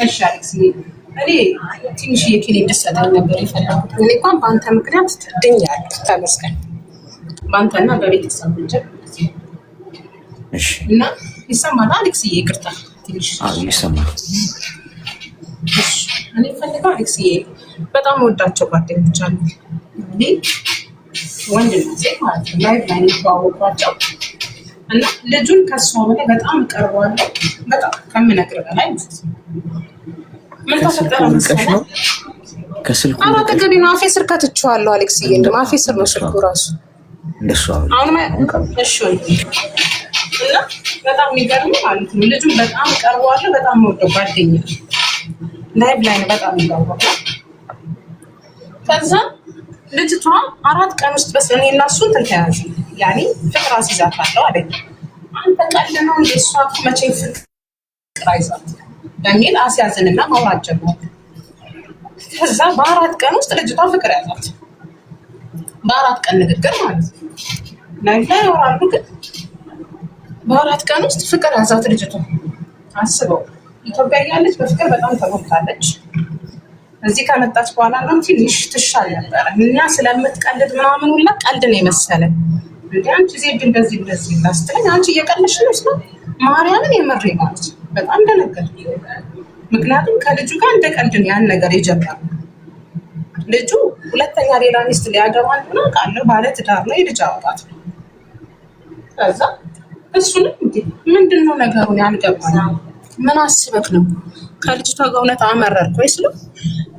እሺ አሌክስ፣ እኔ ትንሽ የኪኔ እንድትሰጠኝ ነበር የፈለኩት። እኔ እንኳን በአንተ ምክንያት ድኛለሁ፣ ተመስገን። በአንተና በቤተሰብ እንጂ እና ይሰማል አሌክስዬ? ይቅርታ ትንሽ ይሰማል። እኔ ፈልገው አሌክስዬ፣ በጣም ወዳቸው ጓደኞች አሉ፣ ወንድና ሴት ማለት ነው። ላይፍ ላይ የተዋወቋቸው እና ልጁን ከሷ በላይ በጣም እቀርበዋለሁ፣ በጣም ከምነግርህ በላይ ማለት ነው። ምን ተፈጠረ መሰለህ? ከስልኩ አጠገቤ ነው። አፌ ስር ከትቼዋለሁ አሌክስዬ፣ እንደውም አፌ ስር ነው ስልኩ ራሱ። እንደሱ አሁን እሺ፣ እና በጣም የሚገርም ማለት ነው። ልጁን በጣም እቀርበዋለሁ፣ በጣም ወደው ጓደኛ ላይፍ ላይ ነው በጣም ይገርማል። ከዛ ልጅቷ 4 ቀን ውስጥ በስ እኔ እና እሱ እንትን ተያዘ። ያኔ ፍቅር አስይዛታለሁ አለኝ። አንተ ቀልድ ነው እንደ እሷ መቼ ፍቅር አይዛት በሚል አስያዝንና ማውራት ጀመሩ። ከዛ በ4 ቀን ውስጥ ልጅቷ ፍቅር ያዛት። በ4 ቀን ንግግር ማለት ነው። ላይፍ ላይ ያወራሉ፣ ግን በ4 ቀን ውስጥ ፍቅር ያዛት ልጅቷ። አስበው፣ ኢትዮጵያ ያለች በፍቅር በጣም ተሞልታለች። እዚህ ከመጣች በኋላ ነው ትንሽ ትሻል ነበረ። እኛ ስለምትቀልድ ምናምን ሁላ ቀልድ ነው የመሰለን። እንደ አንቺ ዜድ እንደዚህ ላስትለኝ አንቺ እየቀለሽ ነው ስለ ማርያምን የምሬ ማለት በጣም ደነገር። ምክንያቱም ከልጁ ጋር እንደ ቀልድ ነው ያን ነገር የጀመረው። ልጁ ሁለተኛ ሌላ ሚስት ሊያገባ እንደሆነ ቃል ባለ ትዳር ነው፣ የልጅ አባት ነው። ከዛ እሱንም ምንድን ነው ነገሩን ያልገባኝ፣ ምን አስበክ ነው ከልጅቷ ጋር እውነት አመረርክ ወይስ ነው?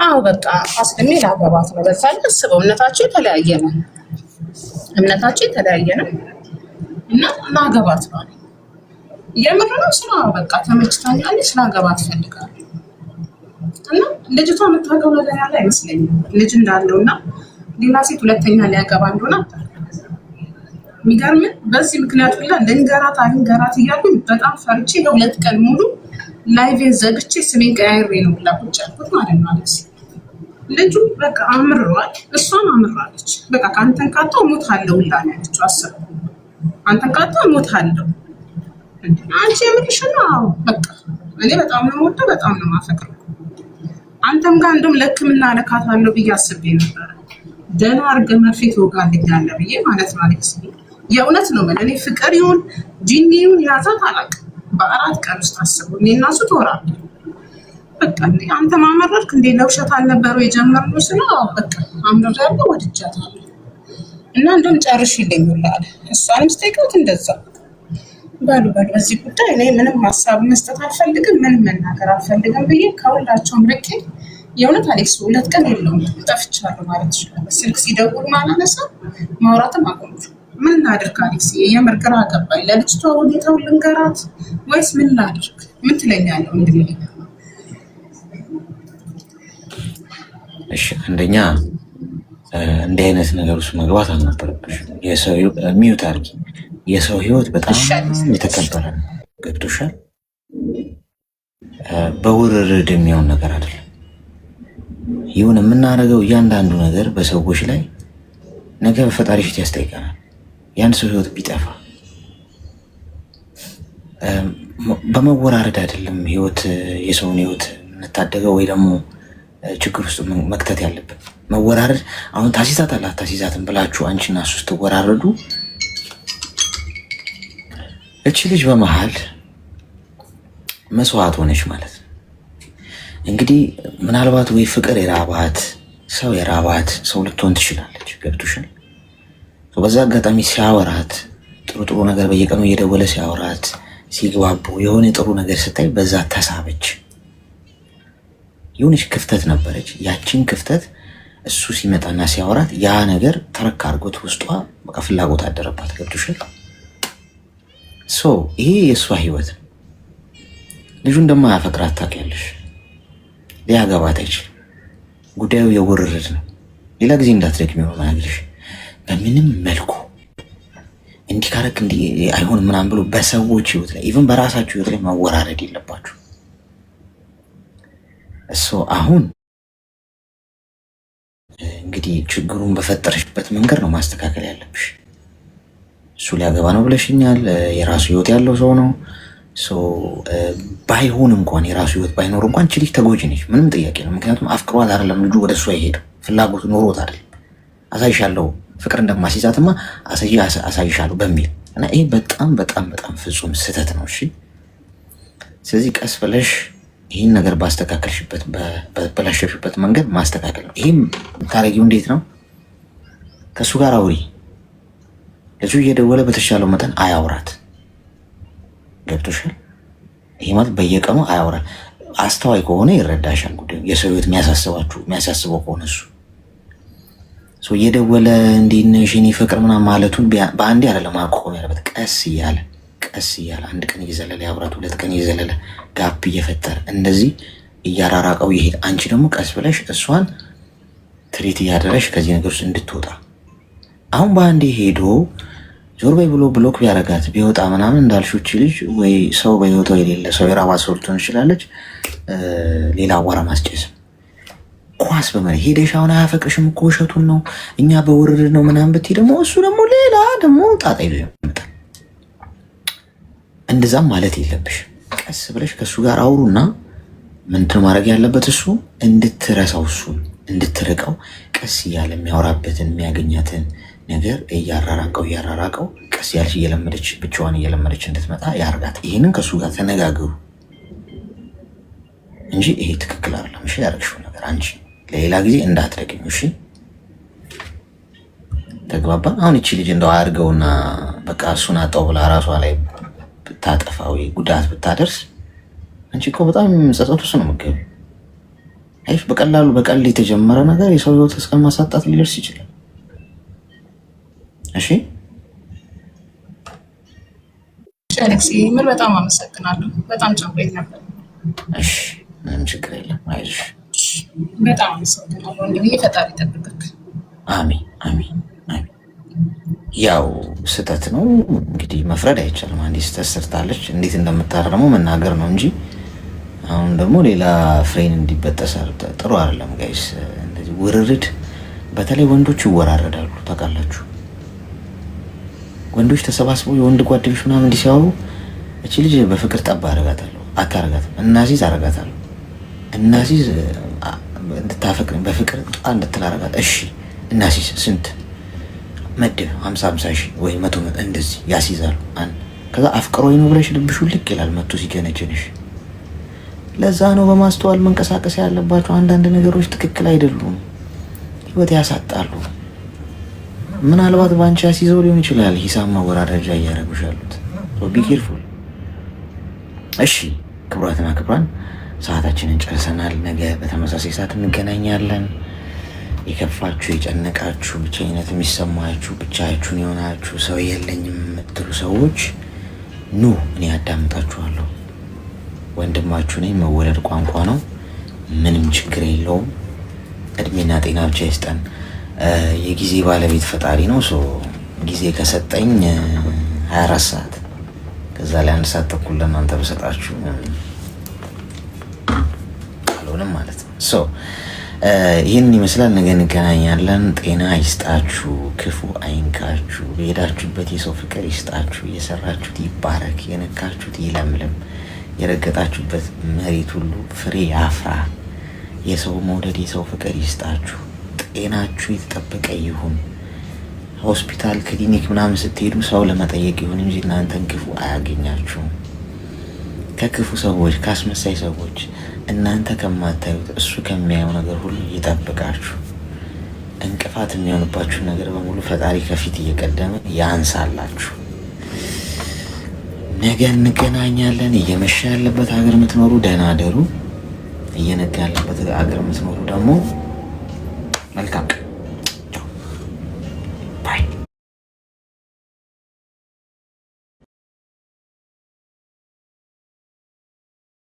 አዎ በቃ አስልሜ ላገባት ነው። በዛ ላይ አስበው፣ እምነታቸው የተለያየ ነው እና ላገባት ነው። የምር ነው ስራ በቃ ተመችታኛለች፣ ላገባት ፈልጋለሁ። እና ልጅቷ የምታገው ነገር ያለ አይመስለኝም። ልጅ እንዳለው እና ሌላ ሴት ሁለተኛ ሊያገባ እንደሆነ የሚገርምን በዚህ ምክንያት ሁላ ልንገራት አልንገራት እያልኩኝ በጣም ፈርቼ ለ2 ቀን ሙሉ ላይቬን ዘግቼ ስሜን ቀያይሬ ነው ሁላ ቁጭ ያልኩት ማለት ነው። አለች ልጁ በቃ አምርሯል፣ እሷም አምራለች። በቃ ከአንተን ካጣሁ እሞታለሁ ሁላ ነው ያለችው። አስብ፣ አንተን ካጣሁ እሞታለሁ። አንቺ የምርሽን ነው? አዎ በቃ እኔ በጣም ነው የምወደው፣ በጣም ነው የማፈቅረው። አንተም ጋር እንደውም ለሕክምና እልካታለሁ ብዬ አስቤ ነበረ። ደህና አድርገህ መርፌ ትወጋልኛለህ ብዬ ማለት ነው። አሌክስ የእውነት ነው የምልህ፣ እኔ ፍቅር ይሁን ጂኒ ይሁን ያዛት አላውቅም። በ4 ቀን ውስጥ አስቡ፣ እኔ እና እሱ ተወራለን። በቃ እንዴ አንተ ማመረርክ እንዴ? ለውሸት አልነበረው የጀመርነው? ስለ በቃ አምረራለሁ፣ ወድጃታለሁ እና እንደውም ጨርሽልኝ ይላል። እሷንም ስጠይቃት እንደዛ በሉ በዚህ ጉዳይ እኔ ምንም ሀሳብ መስጠት አልፈልግም፣ ምንም መናገር አልፈልግም ብዬ ከሁላቸውም ርቄ የእውነት አሌክስ 2 ቀን የለውም ጠፍቻለሁ ማለት ይችላል። ስልክ ሲደውል ማላነሳ ማውራትም አቆምኩ። ምን ላድርግ አሌክስ? የምር ግራ ገባኝ። ለልጅቷ ሁኔታውን ልንገራት ወይስ ምን ላድርግ? ምን ትለኛለህ? እንግዲህ እሺ፣ አንደኛ እንዲህ አይነት ነገር ውስጥ መግባት አልነበረብሽም። የሰው ሚዩት አድርጊ። የሰው ህይወት በጣም የተከበረ ነው። ገብቶሻል? በውርርድ የሚሆን ነገር አይደለም። ይሁን የምናደርገው እያንዳንዱ ነገር በሰዎች ላይ ነገ በፈጣሪ ፊት ያስጠይቀናል። ያን ሰው ህይወት ቢጠፋ በመወራረድ አይደለም ህይወት የሰውን ህይወት የምንታደገው ወይ ደግሞ ችግር ውስጥ መክተት ያለብን። መወራረድ አሁን ታሲዛት አላት ታሲዛትን ብላችሁ አንቺና እሱ ስትወራረዱ እቺ ልጅ በመሃል መስዋዕት ሆነች ማለት ነው። እንግዲህ ምናልባት ወይ ፍቅር የራባት ሰው ልትሆን ትችላለች። ገብቶሻል? በዛ አጋጣሚ ሲያወራት ጥሩ ነገር በየቀኑ እየደወለ ሲያወራት ሲግባቡ የሆነ ጥሩ ነገር ስታይ በዛ ተሳበች። የሆነች ክፍተት ነበረች። ያቺን ክፍተት እሱ ሲመጣና ሲያወራት ያ ነገር ተረካ አድርጎት ውስጧ በቃ ፍላጎት አደረባት። ገብቶሻል? ይሄ የእሷ ህይወት። ልጁ እንደማያፈቅራት ታውቂያለሽ። ሊያገባት አይችልም። ጉዳዩ የውርርድ ነው። ሌላ ጊዜ እንዳትደግሚ ነው ማለሽ። በምንም መልኩ እንዲህ ካረክ እንዲህ አይሆን ምናምን ብሎ በሰዎች ህይወት ላይ ኢቭን በራሳችሁ ህይወት ላይ ማወራረድ የለባችሁ። አሁን እንግዲህ ችግሩን በፈጠረሽበት መንገድ ነው ማስተካከል ያለብሽ። እሱ ሊያገባ ነው ብለሽኛል። የራሱ ህይወት ያለው ሰው ነው። ባይሆን እንኳን የራሱ ህይወት ባይኖር እንኳን እቺ ልጅ ተጎጂ ነች፣ ምንም ጥያቄ ነው። ምክንያቱም አፍቅሯት አይደለም ልጁ ወደ እሷ ይሄድ ፍላጎት ኖሮት አይደለም። አሳይሻለሁ ፍቅር እንደማስይዛትማ አሳይሻለሁ በሚል እና ይሄ በጣም በጣም በጣም ፍጹም ስህተት ነው። እሺ ስለዚህ ቀስ ብለሽ ይህን ነገር ባስተካከልሽበት በበላሸሽበት መንገድ ማስተካከል ነው። ይህም ታረጊው እንዴት ነው? ከእሱ ጋር አውሪ። ልጁ እየደወለ በተሻለው መጠን አያውራት። ገብቶሻል? ይህ ማለት በየቀኑ አያውራት። አስተዋይ ከሆነ ይረዳሻል ጉዳዩ። የሰው ህይወት የሚያሳስበው ከሆነ እሱ እየደወለ እንዴት ነሽ የኔ ፍቅር ምናምን ማለቱን በአንዴ አይደለም ማቆም ያለበት። ቀስ እያለ አንድ ቀን እየዘለለ ያውራት፣ 2 ቀን እየዘለለ ጋፕ እየፈጠረ እንደዚህ እያራራቀው ይሄድ። አንቺ ደግሞ ቀስ ብለሽ እሷን ትሪት እያደረሽ ከዚህ ነገር ውስጥ እንድትወጣ። አሁን በአንዴ ሄዶ ዞር በይ ብሎ ብሎክ ቢያረጋት ቢወጣ ምናምን እንዳልሽው እቺ ልጅ ወይ ሰው በህይወቷ የሌለ ሰው የራባት ሰው ልትሆን ትችላለች። ሌላ አዋራ ማስጨስም ኳስ በመሬት ሄደሽ አሁን አያፈቅርሽም እኮ ውሸቱን ነው እኛ በውርድ ነው ምናምን ብትይ ደግሞ እሱ ደግሞ ሌላ ደግሞ ጣጣ ይዞ ይመጣል። እንደዛም ማለት የለብሽ። ቀስ ብለሽ ከእሱ ጋር አውሩና ምንድን ማድረግ ያለበት እሱ እንድትረሳው እሱን እንድትርቀው ቀስ እያለ የሚያወራበትን የሚያገኛትን ነገር እያራራቀው ቀስ ያለች እየለመደች ብቻዋን እየለመደች እንድትመጣ ያርጋት። ይህንን ከእሱ ጋር ተነጋገሩ እንጂ ይሄ ትክክል አይደለም። እሺ ያደረግሽው ነገር አንቺ ለሌላ ጊዜ እንዳትደግኙ። እሺ ተግባባን? አሁን እቺ ልጅ እንደው አያርገውና በቃ እሱን አጣው ብላ ራሷ ላይ ብታጠፋ ወይ ጉዳት ብታደርስ አንቺ እኮ በጣም ጸጸት ውስጥ ነው የምትገቢው። አይሽ በቀላሉ በቀል የተጀመረ ነገር የሰው ህይወት እስከ ማሳጣት ሊደርስ ይችላል። እሺ አሌክስ ምን በጣም አመሰግናለሁ። በጣም ጨንቆኝ ነበር። እሺ ምንም ችግር የለም። አይዞሽ። በጣም አመሰግናለሁ ወንድሜ። ፈጣሪ ይጠብቅክ። አሜን አሜን አሜን። ያው ስህተት ነው እንግዲህ መፍረድ አይቻልም። አንዴ ስህተት ሰርታለች፣ እንዴት እንደምታረመው መናገር ነው እንጂ አሁን ደግሞ ሌላ ፍሬን እንዲበጠስ ጥሩ አይደለም ጋይስ። እንደዚህ ውርርድ፣ በተለይ ወንዶች ይወራረዳሉ ታውቃላችሁ። ወንዶች ተሰባስበው የወንድ ጓደኞች ምናምን እንዲህ ሲያወሩ እቺ ልጅ በፍቅር ጠባ አረጋታለሁ አታረጋትም፣ እናዚዝ አረጋታለሁ፣ እናዚዝ እንድታፈቅር በፍቅር ጣ እንድትል አረጋት። እሺ እናዚዝ ስንት መድብ 50 ሺህ ወይ 100 እንደዚህ ያስይዛሉ። ከዛ አፍቅሮኝ ነው ብለሽ ልብሹ ልክ ይላል መቶ ሲጀነጀንሽ። ለዛ ነው በማስተዋል መንቀሳቀስ ያለባቸው። አንዳንድ ነገሮች ትክክል አይደሉም፣ ህይወት ያሳጣሉ። ምናልባት ባንቺ ያስይዘው ሊሆን ይችላል ሂሳብ ማወራረጃ እያደረጉሽ ያሉት። ቢ ኬርፉል። እሺ ክቡራትና ክቡራን ሰዓታችንን ጨርሰናል። ነገ በተመሳሳይ ሰዓት እንገናኛለን። የከፋችሁ የጨነቃችሁ ብቸኝነት የሚሰማችሁ ብቻችሁን የሆናችሁ ሰው የለኝም የምትሉ ሰዎች ኑ፣ እኔ አዳምጣችኋለሁ። ወንድማችሁ ነኝ። መወለድ ቋንቋ ነው፣ ምንም ችግር የለውም። እድሜና ጤና ብቻ ይስጠን። የጊዜ ባለቤት ፈጣሪ ነው። ጊዜ ከሰጠኝ 24 ሰዓት ከዛ ላይ 1 ሰዓት ተኩል ለእናንተ በሰጣችሁ አልሆንም ማለት ነው። ይህንን ይመስላል። ነገ እንገናኛለን። ጤና ይስጣችሁ፣ ክፉ አይንካችሁ፣ በሄዳችሁበት የሰው ፍቅር ይስጣችሁ፣ የሰራችሁት ይባረክ፣ የነካችሁት ይለምልም፣ የረገጣችሁበት መሬት ሁሉ ፍሬ ያፍራ። የሰው መውደድ የሰው ፍቅር ይስጣችሁ። ጤናችሁ የተጠበቀ ይሁን። ሆስፒታል ክሊኒክ ምናምን ስትሄዱ ሰው ለመጠየቅ ይሁን እንጂ እናንተን ክፉ አያገኛችሁም። ከክፉ ሰዎች ከአስመሳይ ሰዎች እናንተ ከማታዩት እሱ ከሚያየው ነገር ሁሉ ይጠብቃችሁ። እንቅፋት የሚሆንባችሁ ነገር በሙሉ ፈጣሪ ከፊት እየቀደመ ያንሳላችሁ። ነገ እንገናኛለን። እየመሸ ያለበት ሀገር የምትኖሩ ደህና አደሩ። እየነጋ ያለበት ሀገር የምትኖሩ ደግሞ መልካም